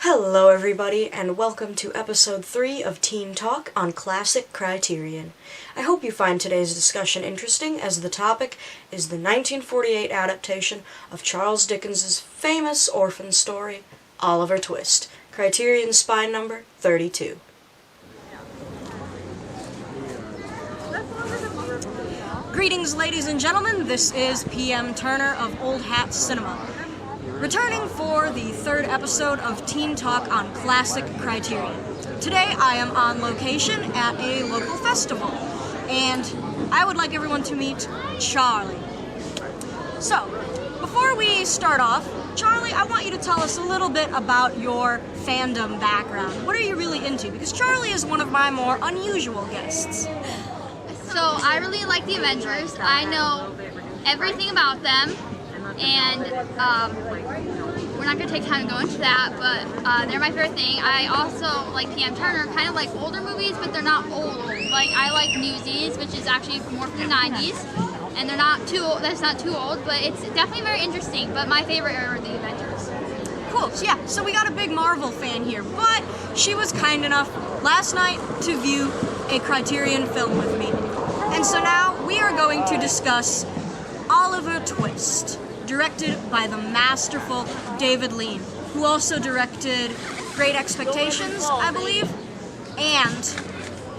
Hello everybody, and welcome to episode 3 of Teen Talk on Classic Criterion. I hope you find today's discussion interesting, as the topic is the 1948 adaptation of Charles Dickens's famous orphan story, Oliver Twist, Criterion spine number 32. Greetings, ladies and gentlemen, this is PM Turner of Old Hat Cinema, returning for the third episode of Teen Talk on Classic Criterion. Today I am on location at a local festival, and I would like everyone to meet Charley. So, before we start off, Charley, I want you to tell us a little bit about your fandom background. What are you really into? Because Charley is one of my more unusual guests. So I really like the Avengers. I know everything about them. And we're not going to take time to go into that, but they're my favorite thing. I also like PM Turner, kind of like older movies, but they're not old. Like, I like Newsies, which is actually more from the 90s, and they're not too old, that's not too old, but it's definitely very interesting. But my favorite are the Avengers. Cool. Yeah, so we got a big Marvel fan here, but she was kind enough last night to view a Criterion film with me. And so now we are going to discuss Oliver Twist, directed by the masterful David Lean, who also directed Great Expectations, I believe, and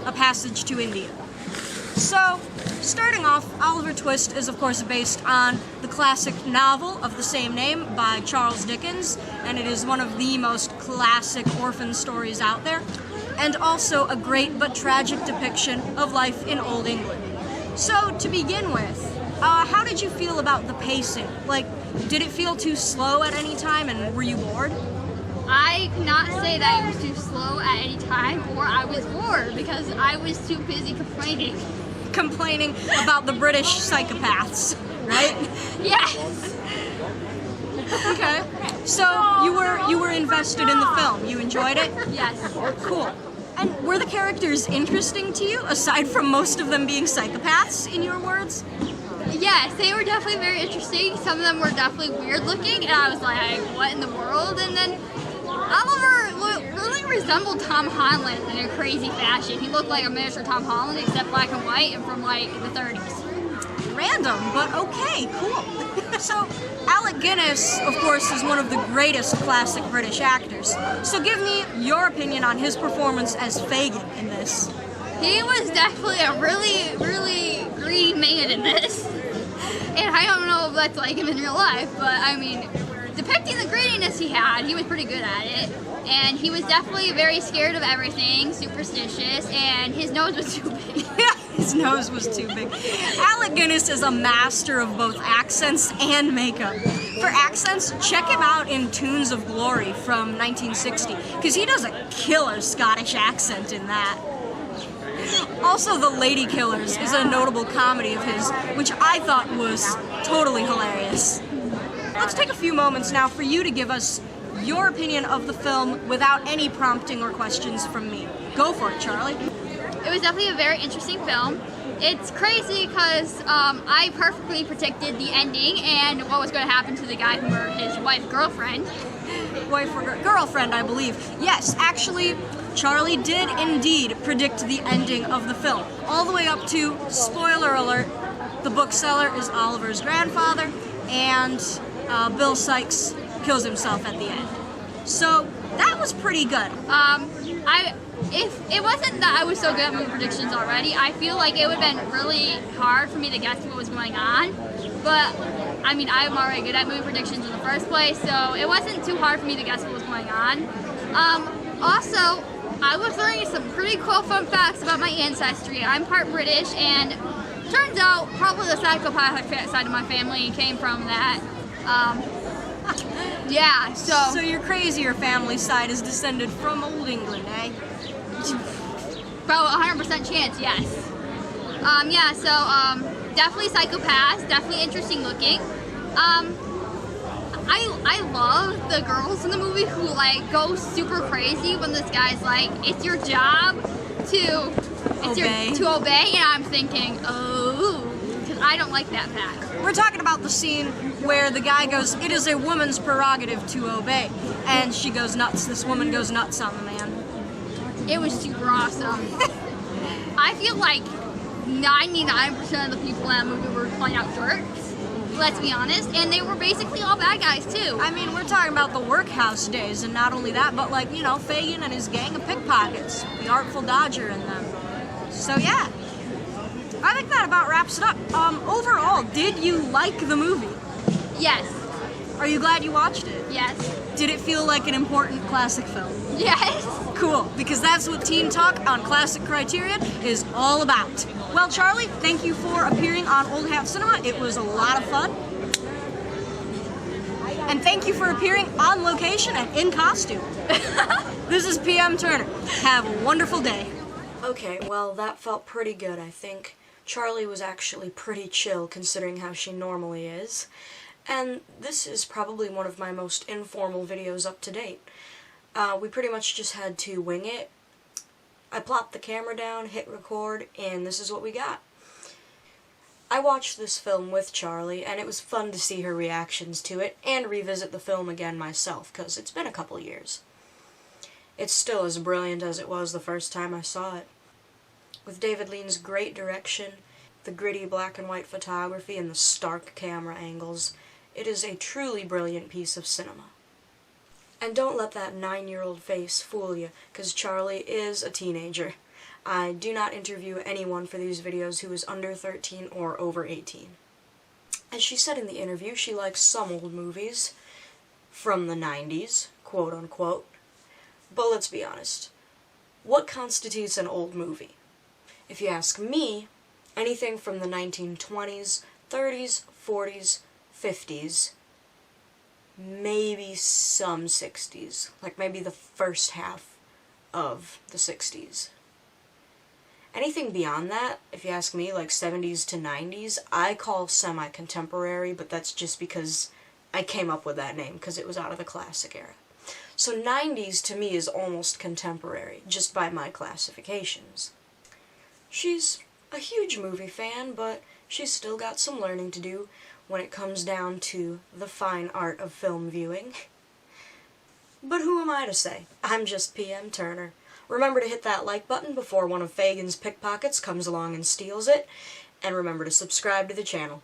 A Passage to India. So, starting off, Oliver Twist is of course based on the classic novel of the same name by Charles Dickens, and it is one of the most classic orphan stories out there, and also a great but tragic depiction of life in Old England. So, to begin with, how did you feel about the pacing? Like, did it feel too slow at any time, and were you bored? I cannot say that it was too slow at any time, or I was bored, because I was too busy complaining. Complaining about the British psychopaths, right? Yes! Okay. So, you were invested in the film. You enjoyed it? Yes. Cool. And were the characters interesting to you, aside from most of them being psychopaths, in your words? Yes, they were definitely very interesting. Some of them were definitely weird looking, and I was like, what in the world? And then Oliver really resembled Tom Holland in a crazy fashion. He looked like a miniature Tom Holland, except black and white, and from like the 30s. Random, but okay, cool. So, Alec Guinness, of course, is one of the greatest classic British actors. So give me your opinion on his performance as Fagin in this. He was definitely a really, really green man in this. And I don't know if that's like him in real life, but I mean, depicting the greediness he had, he was pretty good at it. And he was definitely very scared of everything, superstitious, and his nose was too big. His nose was too big. Alec Guinness is a master of both accents and makeup. For accents, check him out in Tunes of Glory from 1960, because he does a killer Scottish accent in that. Also, The Lady Killers is a notable comedy of his, which I thought was totally hilarious. Let's take a few moments now for you to give us your opinion of the film without any prompting or questions from me. Go for it, Charley. It was definitely a very interesting film. It's crazy because I perfectly predicted the ending and what was going to happen to the guy who murdered his girlfriend, I believe. Yes, actually, Charley did indeed predict the ending of the film, all the way up to, spoiler alert, the bookseller is Oliver's grandfather, and Bill Sikes kills himself at the end. So, that was pretty good. If it wasn't that I was so good at movie predictions already, I feel like it would have been really hard for me to guess what was going on. But, I mean, I'm already good at movie predictions in the first place, so it wasn't too hard for me to guess what was going on. Also, I was learning some pretty cool fun facts about my ancestry. I'm part British, and turns out probably the psychopathic side of my family came from that. Yeah, So your crazier family side is descended from Old England, eh? Bro, 100% chance, yes. Definitely psychopaths, definitely interesting looking. I love the girls in the movie who like go super crazy when this guy's like, it's your job to obey, and I'm thinking, oh, because I don't like that fact. We're talking about the scene where the guy goes, "It is a woman's prerogative to obey," and she goes nuts. This woman goes nuts on the man. It was super awesome. I feel like 99% of the people in that movie were playing out jerks, let's be honest, and they were basically all bad guys too. I mean, we're talking about the workhouse days, and not only that, but like, you know, Fagin and his gang of pickpockets, the Artful Dodger and them. So yeah, I think that about wraps it up. Overall, did you like the movie? Yes. Are you glad you watched it? Yes. Did it feel like an important classic film? Yes. Cool, because that's what Teen Talk on Classic Criterion is all about. Well, Charlie, thank you for appearing on Old Hat Cinema. It was a lot of fun. And thank you for appearing on location and in costume. This is PM Turner. Have a wonderful day. Okay, well, that felt pretty good, I think. Charlie was actually pretty chill considering how she normally is. And this is probably one of my most informal videos up to date. We pretty much just had to wing it. I plopped the camera down, hit record, and this is what we got. I watched this film with Charlie, and it was fun to see her reactions to it, and revisit the film again myself, because it's been a couple years. It's still as brilliant as it was the first time I saw it. With David Lean's great direction, the gritty black and white photography, and the stark camera angles, it is a truly brilliant piece of cinema. And don't let that 9-year-old face fool you, because Charlie is a teenager. I do not interview anyone for these videos who is under 13 or over 18. As she said in the interview, she likes some old movies from the 90s, quote unquote. But let's be honest, what constitutes an old movie? If you ask me, anything from the 1920s, 30s, 40s, 50s, maybe some 60s, like maybe the first half of the 60s. Anything beyond that, if you ask me, like 70s to 90s, I call semi-contemporary, but that's just because I came up with that name, because it was out of the classic era. So 90s to me is almost contemporary, just by my classifications. She's a huge movie fan, but she's still got some learning to do when it comes down to the fine art of film viewing. But who am I to say? I'm just PM Turner. Remember to hit that like button before one of Fagin's pickpockets comes along and steals it, and remember to subscribe to the channel.